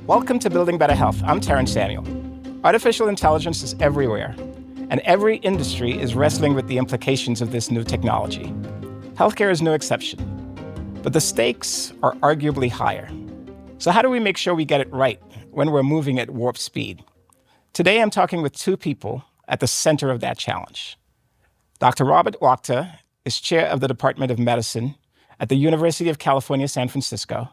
Welcome to Building Better Health. I'm Terence Samuel. Artificial intelligence is everywhere, and every industry is wrestling with the implications of this new technology. Healthcare is no exception, but the stakes are arguably higher. So how do we make sure we get it right when we're moving at warp speed? Today, I'm talking with two people at the center of that challenge. Dr. Robert Wachter is chair of the Department of Medicine at the University of California, San Francisco,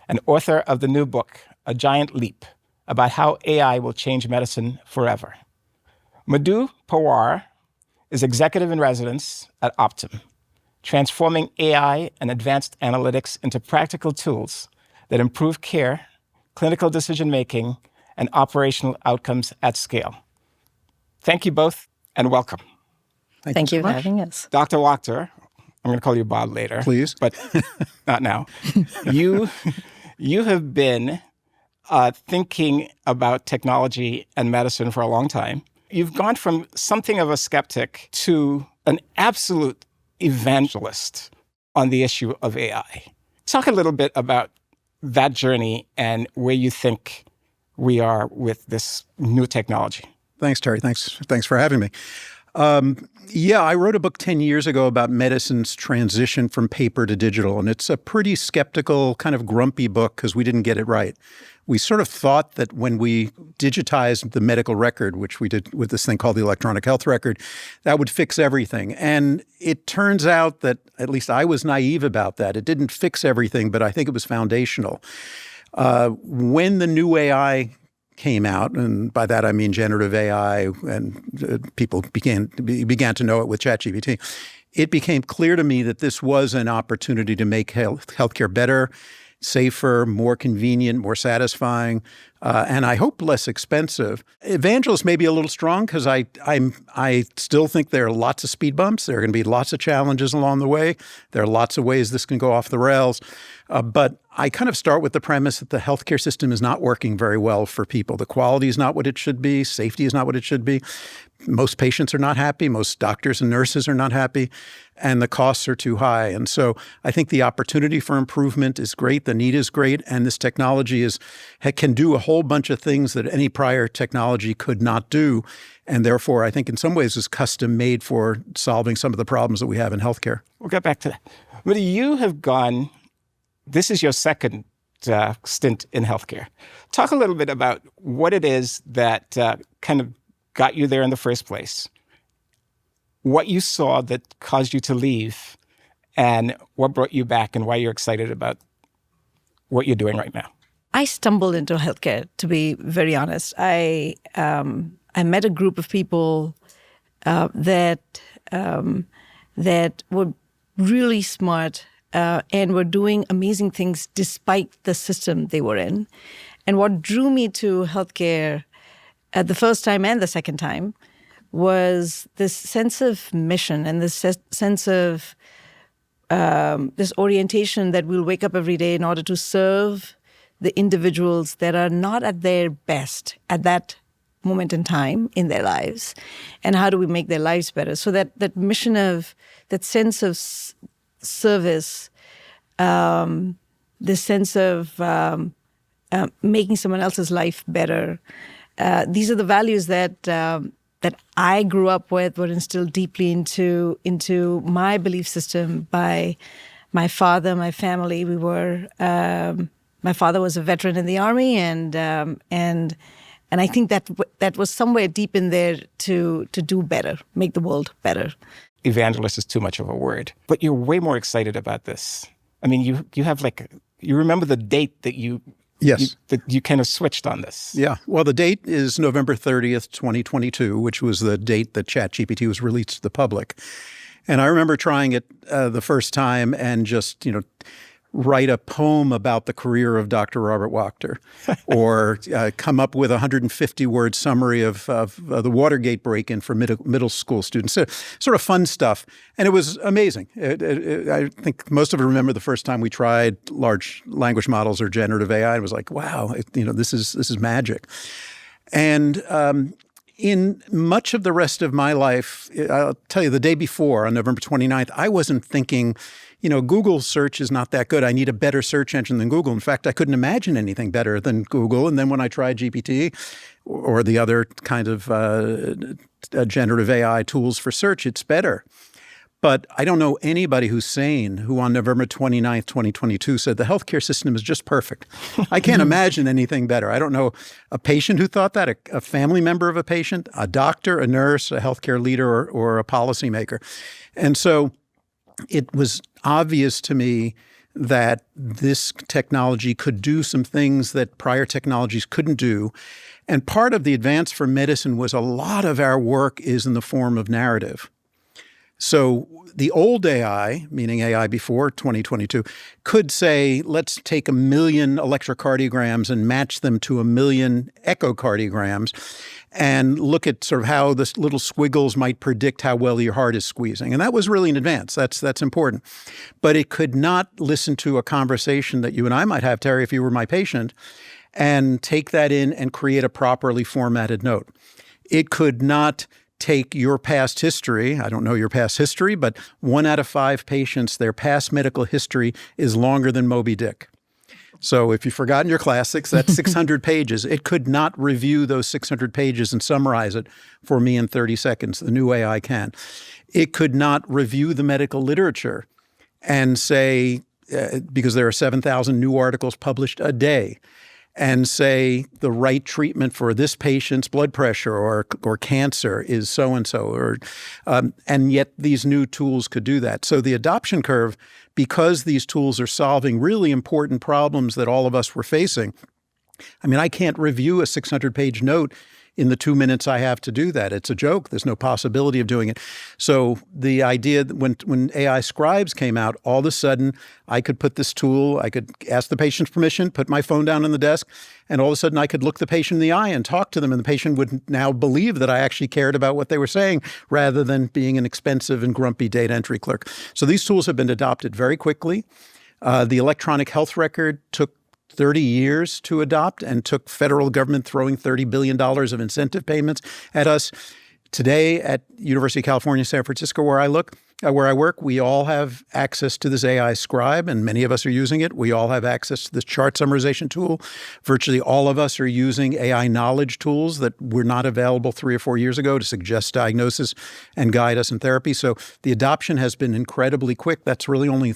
and author of the new book, A Giant Leap, about how AI will change medicine forever. Madhu Pawar is executive in residence at Optum, transforming AI and advanced analytics into practical tools that improve care, clinical decision-making, and operational outcomes at scale. Thank you both, and welcome. Thank you for having us. Dr. Wachter, I'm going to call you Bob later. Please. But not now. You have been thinking about technology and medicine for a long time. You've gone from something of a skeptic to an absolute evangelist on the issue of AI. Talk a little bit about that journey and where you think we are with this new technology. Thanks, Terry. Thanks for having me. I wrote a book 10 years ago about medicine's transition from paper to digital, and it's a pretty skeptical, kind of grumpy book because we didn't get it right. We sort of thought that when we digitized the medical record, which we did with this thing called the electronic health record, that would fix everything. And it turns out that, at least I was naive about that. It didn't fix everything, but I think it was foundational. When the new AI came out, and by that I mean generative AI, and people began to know it with ChatGPT, it became clear to me that this was an opportunity to make healthcare better, safer, more convenient, more satisfying, and I hope less expensive. Evangelist may be a little strong because I still think there are lots of speed bumps. There are going to be lots of challenges along the way. There are lots of ways this can go off the rails. But I kind of start with the premise that the healthcare system is not working very well for people. The quality is not what it should be. Safety is not what it should be. Most patients are not happy. Most doctors and nurses are not happy. And the costs are too high. And so I think the opportunity for improvement is great. The need is great. And this technology can do a whole bunch of things that any prior technology could not do. And therefore, I think in some ways is custom made for solving some of the problems that we have in healthcare. We'll get back to that. But you have gone, this is your second stint in healthcare. Talk a little bit about what it is that kind of got you there in the first place, what you saw that caused you to leave, and what brought you back and why you're excited about what you're doing right now. I stumbled into healthcare, to be very honest. I met a group of people that were really smart and were doing amazing things despite the system they were in. And what drew me to healthcare at the first time and the second time was this sense of mission and this sense of this orientation that we'll wake up every day in order to serve the individuals that are not at their best at that moment in time in their lives, and how do we make their lives better? So that mission of, that sense of service, this sense of making someone else's life better, these are the values that I grew up with, were instilled deeply into my belief system by my father, my family. We were my father was a veteran in the army, and I think that was somewhere deep in there to do better, make the world better. Evangelist is too much of a word, but you're way more excited about this. I mean, you have you remember the date that you kind of switched on this. Yeah. Well, the date is November 30th, 2022, which was the date that ChatGPT was released to the public. And I remember trying it the first time and just, write a poem about the career of Dr. Robert Wachter, or come up with a 150-word summary of the Watergate break-in for middle school students. So, sort of fun stuff. And it was amazing. I think most of us remember the first time we tried large language models or generative AI. It was like, wow, this is magic. And in much of the rest of my life, I'll tell you, the day before, on November 29th, I wasn't thinking Google search is not that good. I need a better search engine than Google. In fact, I couldn't imagine anything better than Google. And then when I tried GPT or the other kind of generative AI tools for search, it's better. But I don't know anybody who's sane who on November 29th, 2022 said the healthcare system is just perfect. I can't imagine anything better. I don't know a patient who thought that, a family member of a patient, a doctor, a nurse, a healthcare leader, or a policymaker. And so it was obvious to me that this technology could do some things that prior technologies couldn't do. And part of the advance for medicine was a lot of our work is in the form of narrative. So the old AI, meaning AI before 2022, could say, let's take 1 million electrocardiograms and match them to 1 million echocardiograms and look at sort of how the little squiggles might predict how well your heart is squeezing. And that was really an advance. That's important. But it could not listen to a conversation that you and I might have, Terry, if you were my patient, and take that in and create a properly formatted note. It could not take your past history. I don't know your past history, but 1 out of 5 patients, their past medical history is longer than Moby Dick. So if you've forgotten your classics, that's 600 pages. It could not review those 600 pages and summarize it for me in 30 seconds. The new AI can. It could not review the medical literature and say, because there are 7,000 new articles published a day, and say the right treatment for this patient's blood pressure or cancer is so-and-so. And yet these new tools could do that. So the adoption curve, because these tools are solving really important problems that all of us were facing, I mean, I can't review a 600-page note in the 2 minutes I have to do that. It's a joke. There's no possibility of doing it. So the idea that when AI scribes came out, all of a sudden I could put this tool, I could ask the patient's permission, put my phone down on the desk, and all of a sudden I could look the patient in the eye and talk to them, and the patient would now believe that I actually cared about what they were saying rather than being an expensive and grumpy data entry clerk. So these tools have been adopted very quickly. The electronic health record took 30 years to adopt and took federal government throwing $30 billion of incentive payments at us. Today at University of California, San Francisco, where I work, we all have access to this AI scribe, and many of us are using it. We all have access to this chart summarization tool. Virtually all of us are using AI knowledge tools that were not available 3 or 4 years ago to suggest diagnosis and guide us in therapy. So the adoption has been incredibly quick. That's really only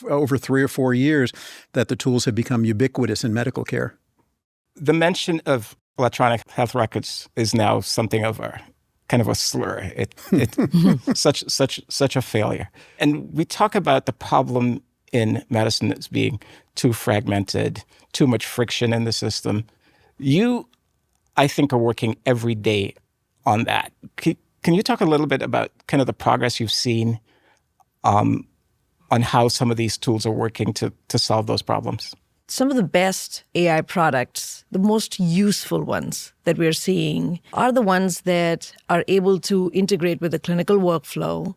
over 3 or 4 years that the tools have become ubiquitous in medical care. The mention of electronic health records is now something of a kind of a slur. It's such a failure. And we talk about the problem in medicine as being too fragmented, too much friction in the system. You, I think, are working every day on that. Can you talk a little bit about kind of the progress you've seen on how some of these tools are working to solve those problems? Some of the best AI products, the most useful ones that we're seeing, are the ones that are able to integrate with the clinical workflow.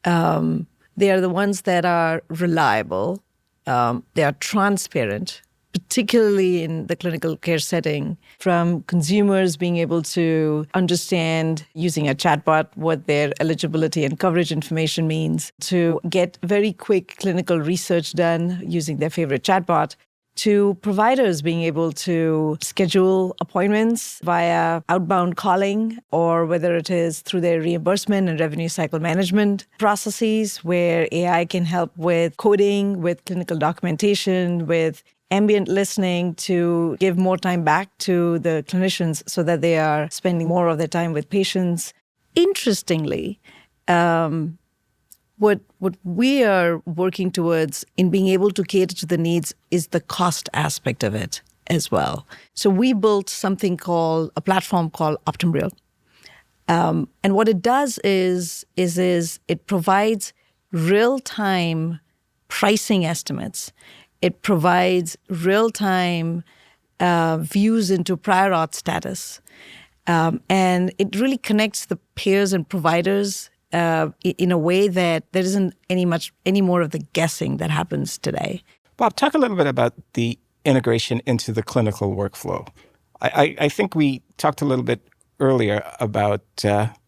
They are the ones that are reliable. They are transparent, particularly in the clinical care setting, from consumers being able to understand using a chatbot what their eligibility and coverage information means, to get very quick clinical research done using their favorite chatbot, to providers being able to schedule appointments via outbound calling, or whether it is through their reimbursement and revenue cycle management processes where AI can help with coding, with clinical documentation, with ambient listening to give more time back to the clinicians so that they are spending more of their time with patients. Interestingly, what we are working towards in being able to cater to the needs is the cost aspect of it as well. So we built a platform called Optum. And what it does is it provides real-time pricing estimates. It provides real-time views into prior auth status. And it really connects the payers and providers in a way that there isn't any more of the guessing that happens today. Bob, talk a little bit about the integration into the clinical workflow. I think we talked a little bit earlier about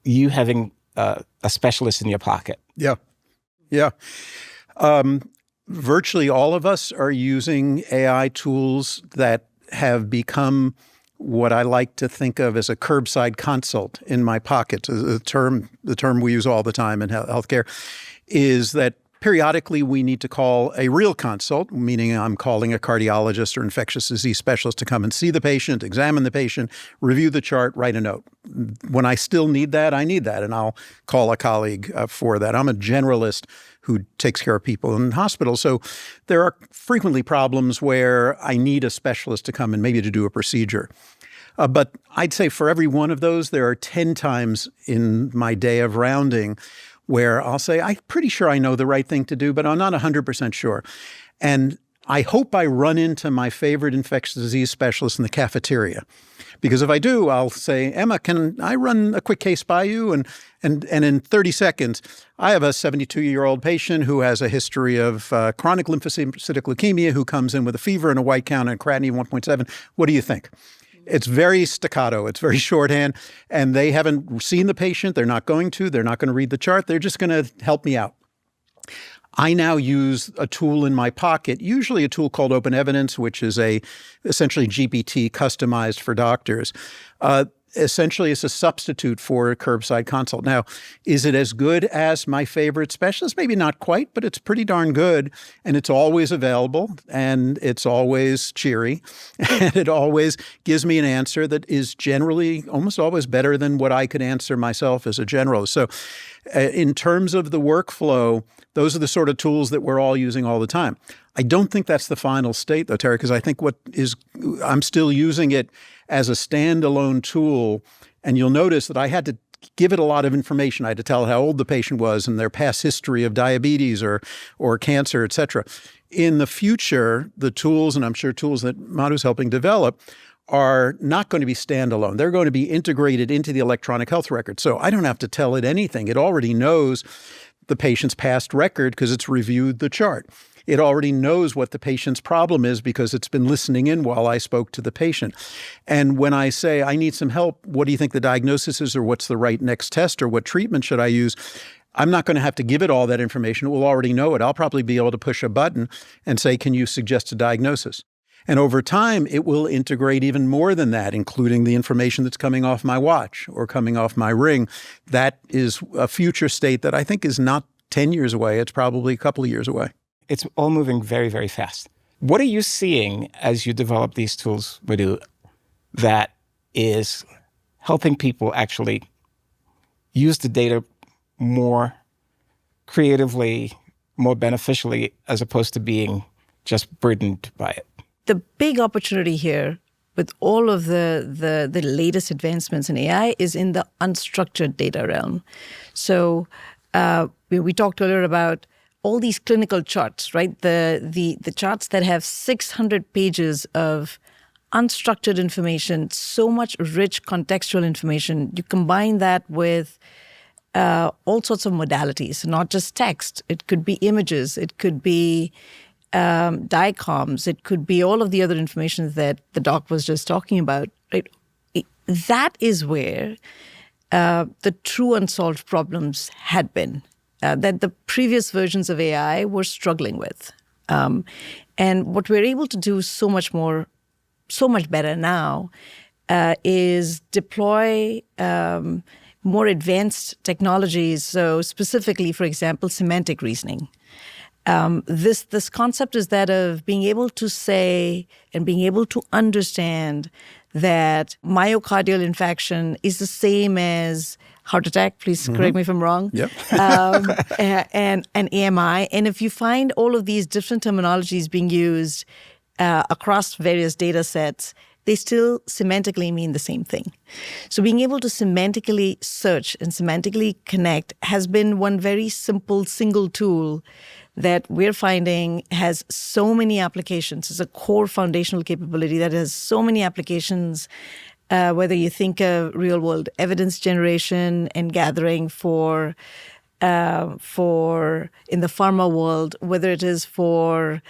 you having a specialist in your pocket. Yeah. Virtually all of us are using AI tools that have become what I like to think of as a curbside consult in my pocket. The term we use all the time in healthcare is that periodically we need to call a real consult, meaning I'm calling a cardiologist or infectious disease specialist to come and see the patient, examine the patient, review the chart, write a note. When I still need that, I need that, and I'll call a colleague for that. I'm a generalist who takes care of people in hospitals. So there are frequently problems where I need a specialist to come and maybe to do a procedure. But I'd say for every one of those, there are 10 times in my day of rounding where I'll say, I'm pretty sure I know the right thing to do, but I'm not 100% sure. And I hope I run into my favorite infectious disease specialist in the cafeteria. Because if I do, I'll say, Emma, can I run a quick case by you? And in 30 seconds, I have a 72-year-old patient who has a history of chronic lymphocytic leukemia who comes in with a fever and a white count and creatinine 1.7. What do you think? It's very staccato. It's very shorthand. And they haven't seen the patient. They're not going to. They're not going to read the chart. They're just going to help me out. I now use a tool in my pocket, usually a tool called Open Evidence, which is essentially GPT customized for doctors. Essentially, it's a substitute for a curbside consult. Now, is it as good as my favorite specialist? Maybe not quite, but it's pretty darn good. And it's always available, and it's always cheery, and it always gives me an answer that is generally almost always better than what I could answer myself as a generalist. So in terms of the workflow, those are the sort of tools that we're all using all the time. I don't think that's the final state, though, Terry, because I think I'm still using it as a standalone tool. And you'll notice that I had to give it a lot of information. I had to tell how old the patient was and their past history of diabetes or cancer, et cetera. In the future, the tools, and I'm sure tools that Madhu's helping develop, are not going to be standalone. They're going to be integrated into the electronic health record. So I don't have to tell it anything. It already knows the patient's past record because it's reviewed the chart. It already knows what the patient's problem is because it's been listening in while I spoke to the patient. And when I say, I need some help, what do you think the diagnosis is, or what's the right next test, or what treatment should I use? I'm not going to have to give it all that information. It will already know it. I'll probably be able to push a button and say, can you suggest a diagnosis? And over time, it will integrate even more than that, including the information that's coming off my watch or coming off my ring. That is a future state that I think is not 10 years away. It's probably a couple of years away. It's all moving very, very fast. What are you seeing as you develop these tools, Madhu, that is helping people actually use the data more creatively, more beneficially, as opposed to being just burdened by it? The big opportunity here with all of the latest advancements in AI is in the unstructured data realm. So we talked earlier about all these clinical charts, right? The charts that have 600 pages of unstructured information, so much rich contextual information. You combine that with all sorts of modalities, not just text. It could be images. It could be DICOMs. It could be all of the other information that the doc was just talking about. Right? That is where the true unsolved problems had been. That the previous versions of AI were struggling with. And what we're able to do so much better now is deploy more advanced technologies. So specifically, for example, semantic reasoning. This concept is that of being able to say and being able to understand that myocardial infarction is the same as heart attack, please correct me if I'm wrong, Yep. and AMI. And if you find all of these different terminologies being used across various data sets, they still semantically mean the same thing. So being able to semantically search and semantically connect has been one very simple single tool that we're finding has so many applications. It's a core foundational capability that has so many applications, whether you think of real-world evidence generation and gathering for in the pharma world, whether it is for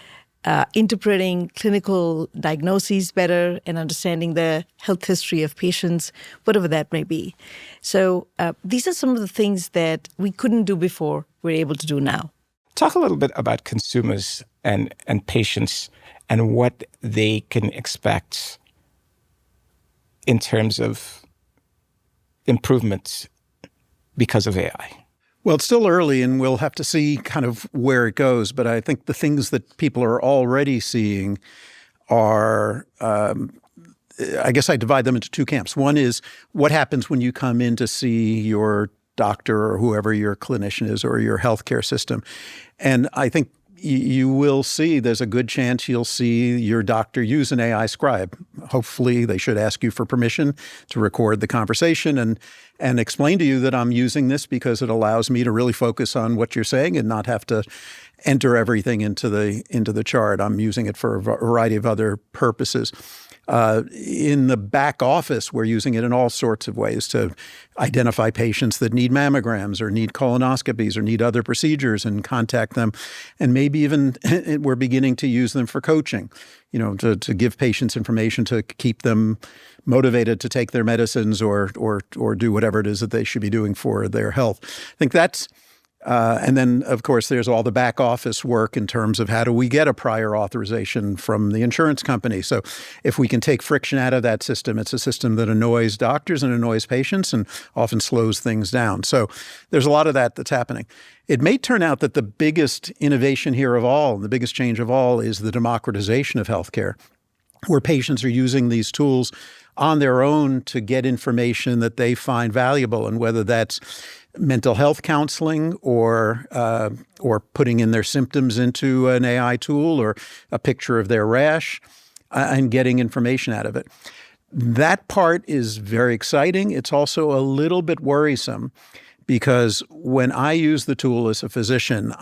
interpreting clinical diagnoses better and understanding the health history of patients, whatever that may be. So these are some of the things that we couldn't do before we're able to do now. Talk a little bit about consumers and patients and what they can expect in terms of improvements because of AI. Well, it's still early, and we'll have to see kind of where it goes. But I think the things that people are already seeing are, I guess I divide them into two camps. One is what happens when you come in to see your doctor or whoever your clinician is or your healthcare system. And I think you will see, there's a good chance you'll see your doctor use an AI scribe. Hopefully, they should ask you for permission to record the conversation and explain to you that I'm using this because it allows me to really focus on what you're saying and not have to enter everything into the chart. I'm using it for a variety of other purposes. In the back office, we're using it in all sorts of ways to identify patients that need mammograms or need colonoscopies or need other procedures and contact them. And maybe even we're beginning to use them for coaching, to give patients information to keep them motivated to take their medicines or do whatever it is that they should be doing for their health. I think that's and then, of course, there's all the back office work in terms of how do we get a prior authorization from the insurance company. So if we can take friction out of that system, it's a system that annoys doctors and annoys patients and often slows things down. So there's a lot of that that's happening. It may turn out that the biggest innovation here of all, the biggest change of all, is the democratization of healthcare, where patients are using these tools on their own to get information that they find valuable, and whether that's mental health counseling or putting in their symptoms into an AI tool or a picture of their rash and getting information out of it. That part is very exciting. It's also a little bit worrisome because when I use the tool as a physician,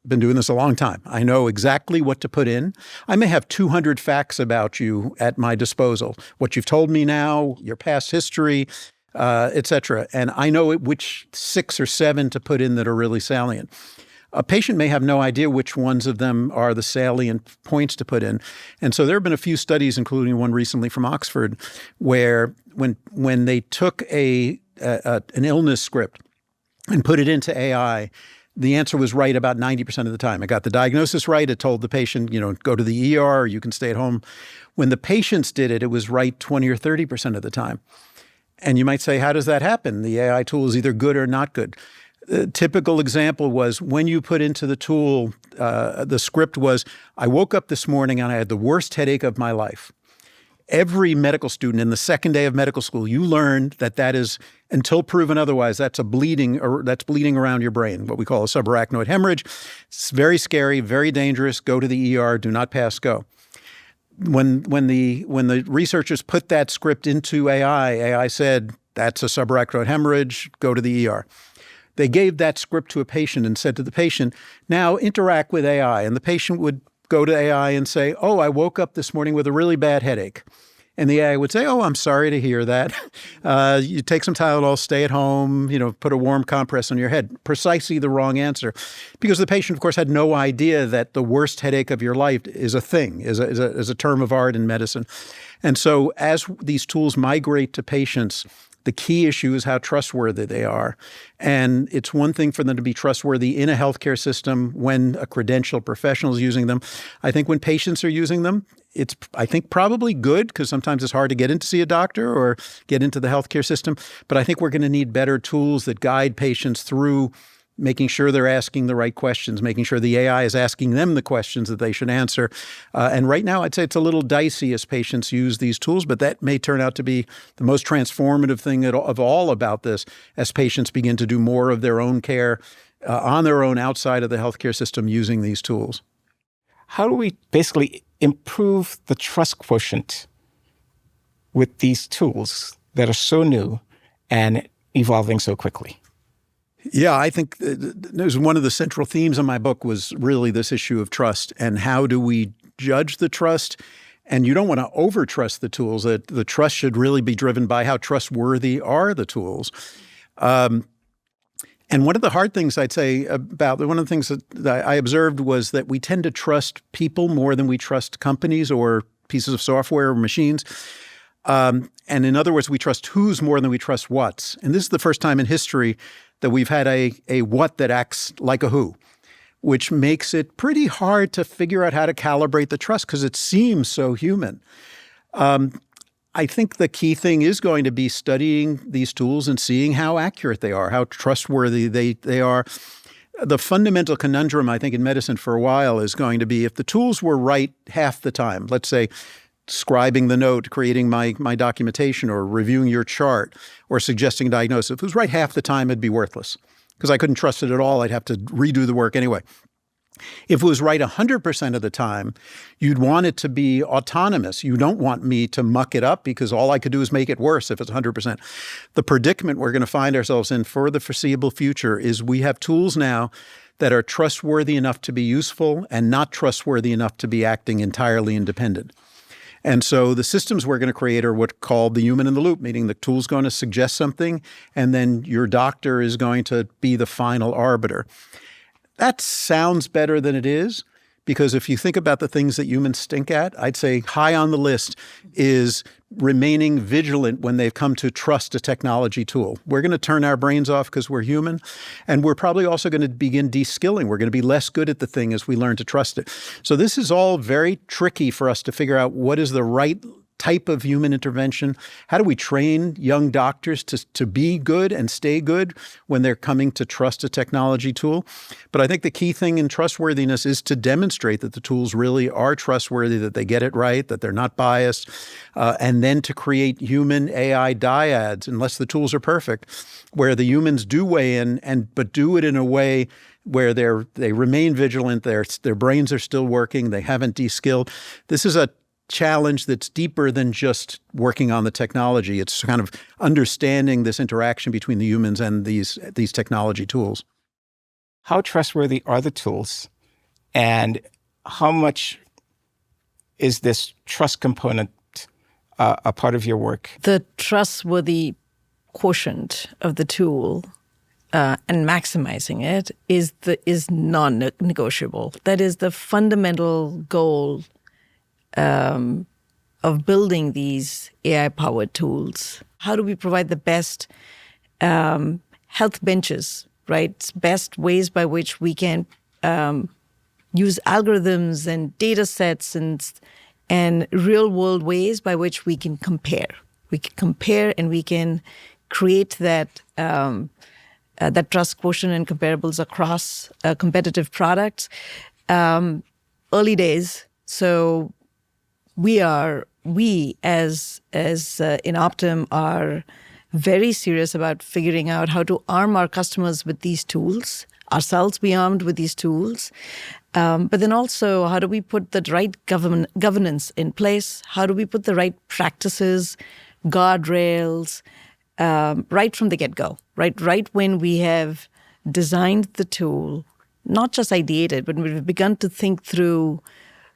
been doing this a long time. I know exactly what to put in. I may have 200 facts about you at my disposal, what you've told me now, your past history, et cetera. And I know which 6 or 7 to put in that are really salient. A patient may have no idea which ones of them are the salient points to put in. And so there have been a few studies, including one recently from Oxford, where when they took an illness script and put it into AI, the answer was right about 90% of the time. It got the diagnosis right. It told the patient, go to the ER, or you can stay at home. When the patients did it, it was right 20 or 30% of the time. And you might say, how does that happen? The AI tool is either good or not good. The typical example was when you put into the tool, the script was, I woke up this morning and I had the worst headache of my life. Every medical student in the second day of medical school, you learned that is, until proven otherwise, that's bleeding around your brain, what we call a subarachnoid hemorrhage. It's very scary, very dangerous. Go to the ER, do not pass go. When the researchers put that script into AI said, that's a subarachnoid hemorrhage, go to the ER. They gave that script to a patient and said to the patient, now interact with AI. And the patient would go to AI and say, oh, I woke up this morning with a really bad headache. And the AI would say, oh, I'm sorry to hear that. You take some Tylenol, stay at home, put a warm compress on your head. Precisely the wrong answer. Because the patient, of course, had no idea that the worst headache of your life is a thing, is a term of art in medicine. And so as these tools migrate to patients, the key issue is how trustworthy they are. And it's one thing for them to be trustworthy in a healthcare system when a credentialed professional is using them. I think when patients are using them, it's, I think, probably good because sometimes it's hard to get in to see a doctor or get into the healthcare system. But I think we're going to need better tools that guide patients through making sure they're asking the right questions, making sure the AI is asking them the questions that they should answer. And right now, I'd say it's a little dicey as patients use these tools, but that may turn out to be the most transformative thing of all about this as patients begin to do more of their own care on their own outside of the healthcare system using these tools. How do we basically improve the trust quotient with these tools that are so new and evolving so quickly? Yeah, I think there's one of the central themes of my book was really this issue of trust and how do we judge the trust. And you don't want to over-trust the tools. The trust should really be driven by how trustworthy are the tools. And one of the hard things I'd say about one of the things that I observed was that we tend to trust people more than we trust companies or pieces of software or machines. And in other words, we trust who's more than we trust what's. And this is the first time in history that we've had a what that acts like a who. which makes it pretty hard to figure out how to calibrate the trust because it seems so human. I think the key thing is going to be studying these tools and seeing how accurate they are, how trustworthy they are. The fundamental conundrum, I think, in medicine for a while is going to be if the tools were right half the time, let's say scribing the note, creating my documentation, or reviewing your chart, or suggesting a diagnosis, if it was right half the time, it'd be worthless because I couldn't trust it at all. I'd have to redo the work anyway. If it was right 100% of the time, you'd want it to be autonomous. You don't want me to muck it up because all I could do is make it worse if it's 100%. The predicament we're going to find ourselves in for the foreseeable future is we have tools now that are trustworthy enough to be useful and not trustworthy enough to be acting entirely independent. And so the systems we're going to create are what's called the human in the loop, meaning the tool's going to suggest something, and then your doctor is going to be the final arbiter. That sounds better than it is, because if you think about the things that humans stink at, I'd say high on the list is remaining vigilant when they've come to trust a technology tool. We're going to turn our brains off because we're human, and we're probably also going to begin de-skilling. We're going to be less good at the thing as we learn to trust it. So this is all very tricky for us to figure out what is the right type of human intervention. How do we train young doctors to be good and stay good when they're coming to trust a technology tool? But I think the key thing in trustworthiness is to demonstrate that the tools really are trustworthy, that they get it right, that they're not biased, and then to create human AI dyads, unless the tools are perfect, where the humans do weigh in but do it in a way where they remain vigilant, their brains are still working, they haven't de-skilled. This is a challenge that's deeper than just working on the technology. It's kind of understanding this interaction between the humans and these technology tools. How trustworthy are the tools, and how much is this trust component a part of your work? The trustworthy quotient of the tool and maximizing it is non-negotiable. That is the fundamental goal of building these AI-powered tools. How do we provide the best health benches, right? Best ways by which we can use algorithms and data sets and real-world ways by which we can compare. We can compare and we can create that trust quotient and comparables across competitive products. Early days, so we as in Optum are very serious about figuring out how to arm our customers with these tools, ourselves be armed with these tools, but then also how do we put the right governance in place? How do we put the right practices, guardrails, right from the get-go, right when we have designed the tool, not just ideated, but we've begun to think through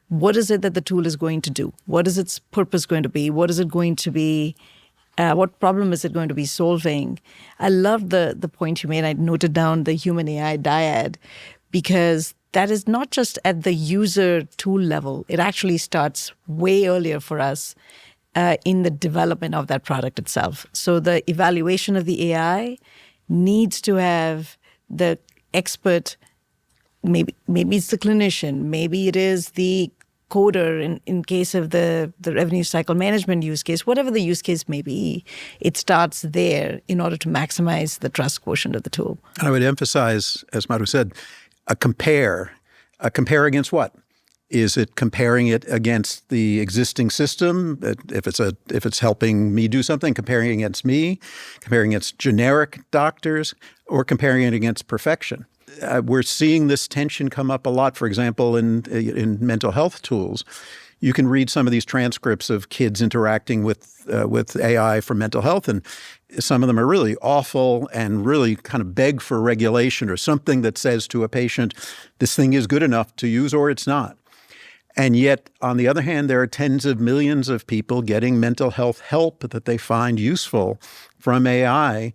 what is it that the tool is going to do? What is its purpose going to be? What is it going to be? What problem is it going to be solving? I love the point you made. I noted down the human AI dyad, because that is not just at the user tool level. It actually starts way earlier for us in the development of that product itself. So the evaluation of the AI needs to have the expert. Maybe it's the clinician, maybe it is the coder in case of the revenue cycle management use case, whatever the use case may be, it starts there in order to maximize the trust quotient of the tool. And I would emphasize, as Madhu said, a compare against what? Is it comparing it against the existing system? If it's helping me do something, comparing it against me, comparing it against generic doctors, or comparing it against perfection? We're seeing this tension come up a lot. For example, in mental health tools, you can read some of these transcripts of kids interacting with AI for mental health, and some of them are really awful and really kind of beg for regulation or something that says to a patient, this thing is good enough to use or it's not. And yet, on the other hand, there are tens of millions of people getting mental health help that they find useful from AI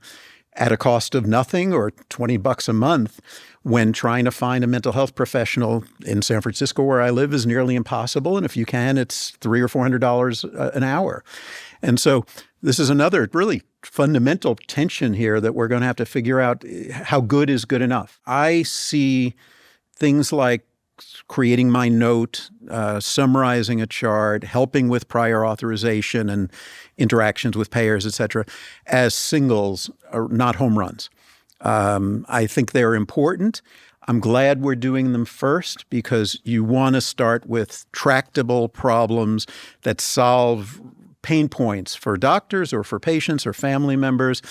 at a cost of nothing or $20 a month, when trying to find a mental health professional in San Francisco, where I live, is nearly impossible. And if you can, it's $300 or $400 an hour. And so this is another really fundamental tension here that we're going to have to figure out how good is good enough. I see things like creating my note, summarizing a chart, helping with prior authorization and interactions with payers, et cetera, as singles, not home runs. I think they're important. I'm glad we're doing them first because you want to start with tractable problems that solve pain points for doctors or for patients or family members,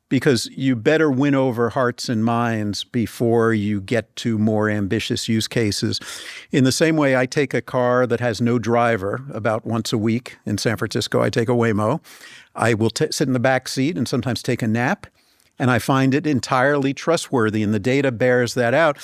because you better win over hearts and minds before you get to more ambitious use cases. In the same way, I take a car that has no driver about once a week in San Francisco. I take a Waymo. I will sit in the back seat and sometimes take a nap, and I find it entirely trustworthy, and the data bears that out.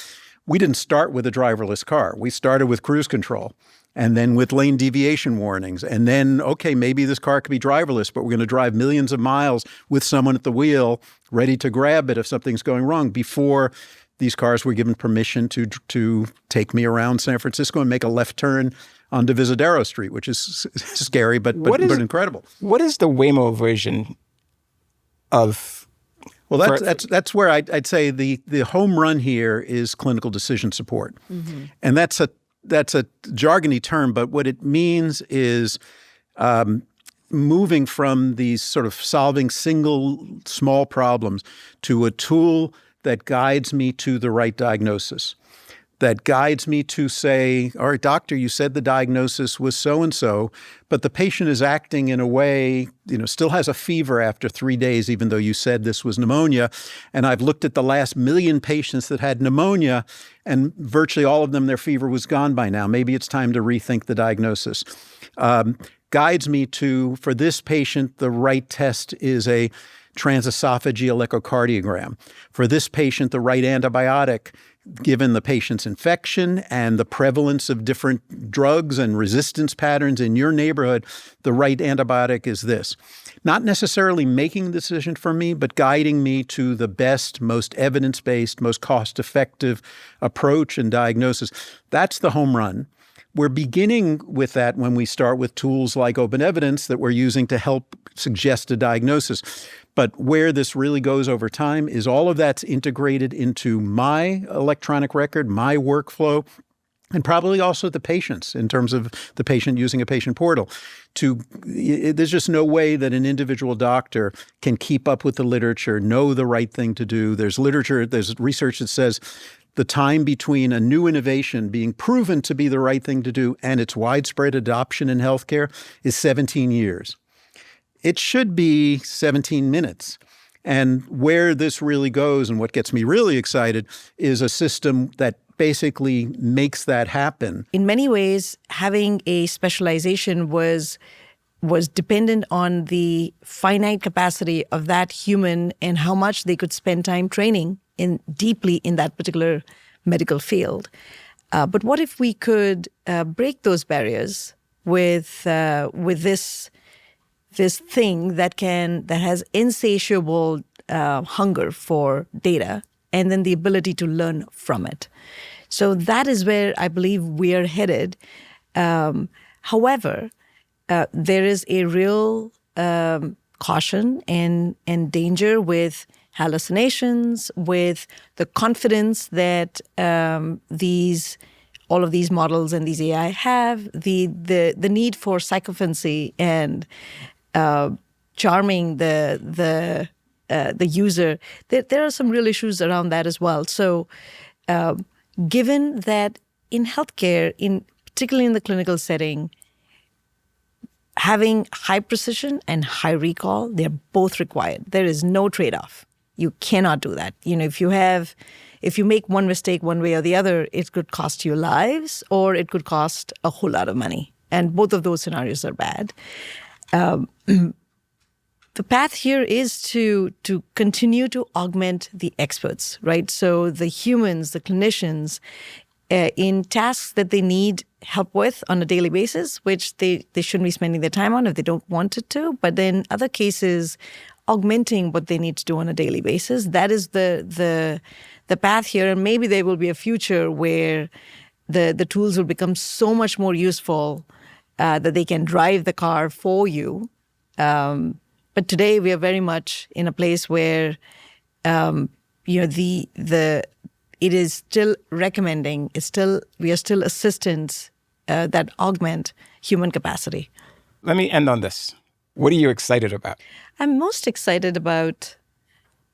We didn't start with a driverless car. We started with cruise control, and then with lane deviation warnings. And then, okay, maybe this car could be driverless, but we're going to drive millions of miles with someone at the wheel ready to grab it if something's going wrong, before these cars were given permission to take me around San Francisco and make a left turn onto Visadero Street, which is scary but incredible. What is the Waymo version of? Well, that's where I'd say the home run here is clinical decision support. Mm-hmm. And that's a jargony term, but what it means is moving from these sort of solving single small problems to a tool that guides me to the right diagnosis, that guides me to say, all right, doctor, you said the diagnosis was so-and-so, but the patient is acting in a way, still has a fever after 3 days, even though you said this was pneumonia. And I've looked at the last 1 million patients that had pneumonia, and virtually all of them, their fever was gone by now. Maybe it's time to rethink the diagnosis. Guides me to, for this patient, the right test is a transesophageal echocardiogram. For this patient, the right antibiotic, given the patient's infection and the prevalence of different drugs and resistance patterns in your neighborhood, the right antibiotic is this. Not necessarily making the decision for me, but guiding me to the best, most evidence-based, most cost-effective approach and diagnosis. That's the home run. We're beginning with that when we start with tools like open evidence that we're using to help suggest a diagnosis. But where this really goes over time is all of that's integrated into my electronic record, my workflow, and probably also the patient's in terms of the patient using a patient portal. There's just no way that an individual doctor can keep up with the literature, know the right thing to do. There's research that says the time between a new innovation being proven to be the right thing to do and its widespread adoption in healthcare is 17 years. It should be 17 minutes. And where this really goes and what gets me really excited is a system that basically makes that happen. In many ways, having a specialization was dependent on the finite capacity of that human and how much they could spend time training deeply in that particular medical field. But what if we could break those barriers with this thing that has insatiable hunger for data and then the ability to learn from it? So that is where I believe we are headed. However, there is a real caution and danger with hallucinations, with the confidence that all of these models and these AI have, the need for sycophancy and charming the user. There are some real issues around that as well. So given that in healthcare, particularly in the clinical setting, having high precision and high recall, they're both required. There is no trade-off. You cannot do that. If you make one mistake one way or the other, it could cost you lives or it could cost a whole lot of money. And both of those scenarios are bad. The path here is to continue to augment the experts, right? So the humans, the clinicians, in tasks that they need help with on a daily basis, which they shouldn't be spending their time on if they don't want it to. But then other cases, augmenting what they need to do on a daily basis. That is the path here. And maybe there will be a future where the tools will become so much more useful that they can drive the car for you. But today we are very much in a place where the it is still recommending, we are still assistants that augment human capacity. Let me end on this. What are you excited about? I'm most excited about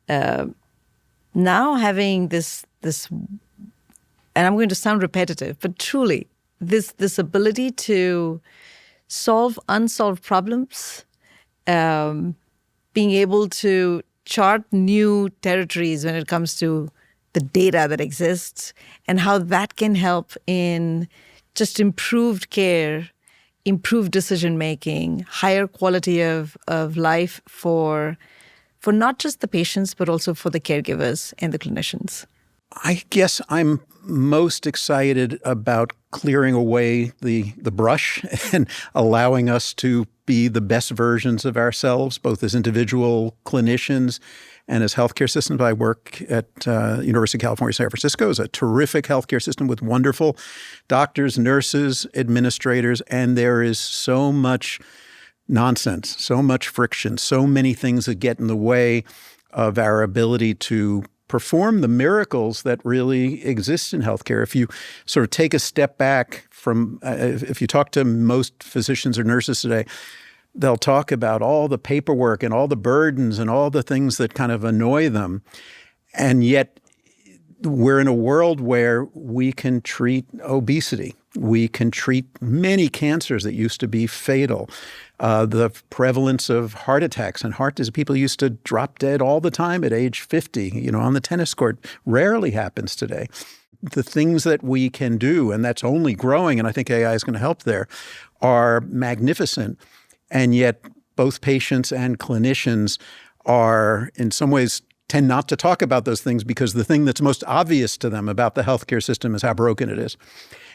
now having this, and I'm going to sound repetitive, but truly, this ability to solve unsolved problems, being able to chart new territories when it comes to the data that exists and how that can help in just improved care, improved decision-making, higher quality of life for not just the patients, but also for the caregivers and the clinicians. I guess I'm most excited about clearing away the brush and allowing us to be the best versions of ourselves, both as individual clinicians and as healthcare systems. I work at University of California, San Francisco. It's a terrific healthcare system with wonderful doctors, nurses, administrators, and there is so much nonsense, so much friction, so many things that get in the way of our ability to perform the miracles that really exist in healthcare. If you sort of take a step back from, if you talk to most physicians or nurses today, they'll talk about all the paperwork and all the burdens and all the things that kind of annoy them. And yet we're in a world where we can treat obesity. We can treat many cancers that used to be fatal. The prevalence of heart attacks and heart disease. People used to drop dead all the time at age 50, on the tennis court. Rarely happens today. The things that we can do, and that's only growing, and I think AI is going to help there, are magnificent. And yet both patients and clinicians are, in some ways, tend not to talk about those things because the thing that's most obvious to them about the healthcare system is how broken it is.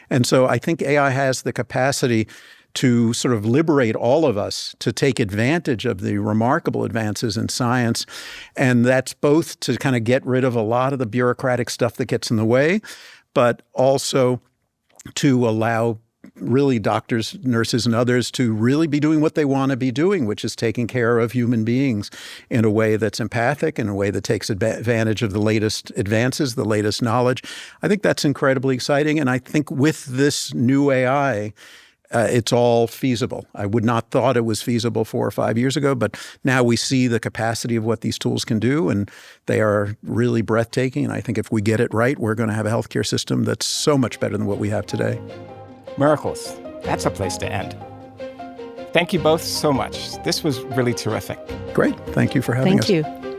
And so I think AI has the capacity to sort of liberate all of us to take advantage of the remarkable advances in science. And that's both to kind of get rid of a lot of the bureaucratic stuff that gets in the way, but also to allow really doctors, nurses, and others to really be doing what they want to be doing, which is taking care of human beings in a way that's empathic, in a way that takes advantage of the latest advances, the latest knowledge. I think that's incredibly exciting. And I think with this new AI, it's all feasible. I would not thought it was feasible 4 or 5 years ago, but now we see the capacity of what these tools can do, and they are really breathtaking. And I think if we get it right, we're going to have a healthcare system that's so much better than what we have today. Miracles. That's a place to end. Thank you both so much. This was really terrific. Great. Thank you for having us. Thank you.